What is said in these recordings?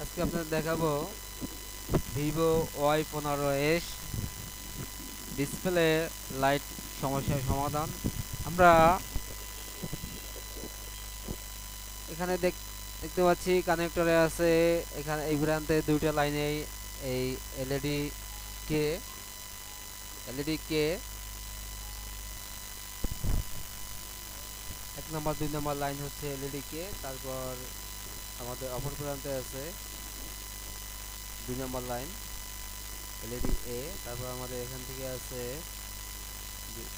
আজকে আপনাদের দেখাবো ভিভো Y15s ডিসপ্লে লাইট সমস্যার সমাধান। আমরা এখানে দেখতে পাচ্ছি কানেক্টরে আছে, এখানে এই প্রান্তে দুইটা লাইনে এই কে এলইডি কে 1 নম্বর 2 নম্বর লাইন হচ্ছে এলইডি কে। তারপর আমাদের অপর প্রান্তে আছে 2 নম্বর লাইন এলইডি এ। তারপর আমাদের এখান থেকে আছে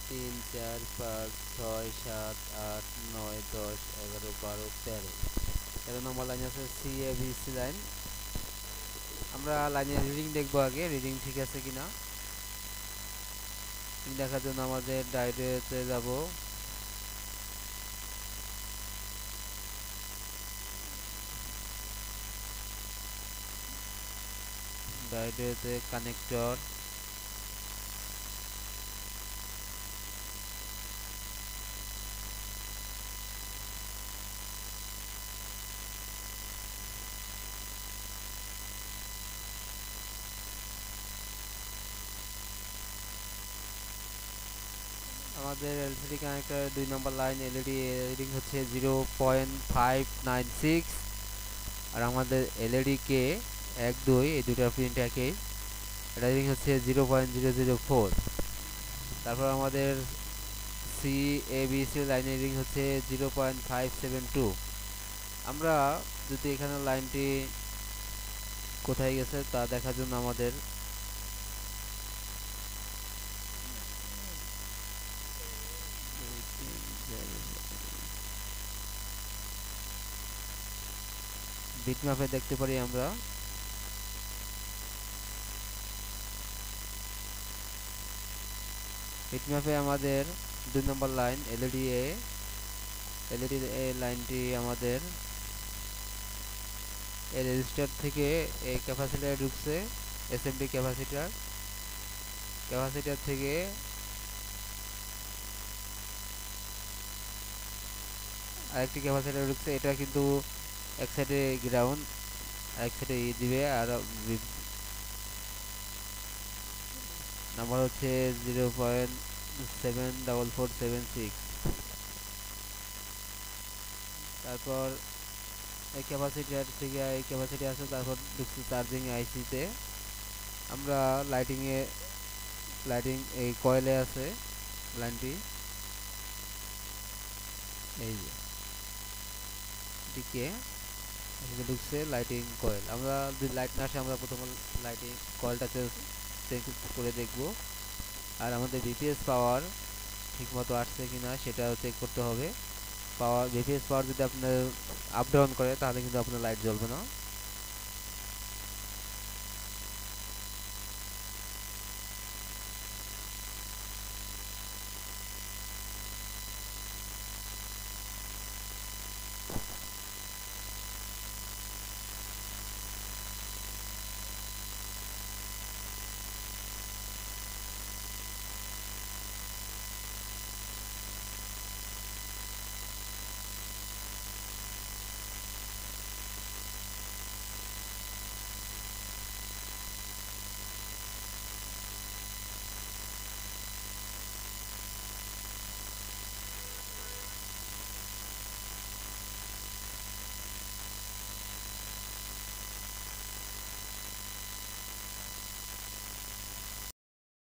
3 4 5 6 7 8 9 10 11 12 13 13 নম্বর লাইন আছে সিএবিসি লাইন। আমরা লাইনের রিডিং দেখবো, আগে রিডিং ঠিক আছে কিনা দেখার জন্য আমাদের ডায়োডেতে যাব। ডায়োডেতে কানেক্টর, আমাদের এলসিডি কানেক্টরের 2 নম্বর লাইন এলইডি রিডিং হচ্ছে 0.596, আর আমাদের এলইডি কে 1 2 এই দুটো প্রিন্ট একই, এটা রিডিং হচ্ছে 0.004। তারপর আমাদের সিএবিসি লাইনের রিডিং হচ্ছে 0.572। আমরা যদি এখানে লাইনটি কোথায় গেছে তা দেখার জন্য আমাদের বিটম্যাপে দেখতে পারি। আমরা বিটম্যাপে আমাদের 2 নম্বর লাইন এলইডি এ লাইনটি আমাদের এই রেজিস্টার থেকে এই ক্যাপাসিটারে ঢুকছে। এসএমডি ক্যাপাসিটার থেকে আরেকটি ক্যাপাসিটার ঢুকছে। এটা কিন্তু এক সাইডে গ্রাউন্ড, আরেক সাইডে দিবে, আর নাম্বার হচ্ছে 0.74476। তারপর এই ক্যাপাসিটার থেকে এই ক্যাপাসিটি আছে, তারপর ঢুকছে চার্জিং আইসিতে। আমরা লাইটিং এই কয়েলে আছে লাইনটি, এই যে দিকে ঢুকছে লাইটিং কয়েল। আমরা যদি লাইট না আসে আমরা প্রথমে লাইটিং কয়েলটাকে চেক করে দেখব, আর আমাদের বিপিএস পাওয়ার ঠিকমতো আসছে কিনা সেটাও চেক করতে হবে। বিপিএস পাওয়ার যদি আপনার আপ ডাউন করে তাহলে কিন্তু আপনার লাইট জ্বলবে না।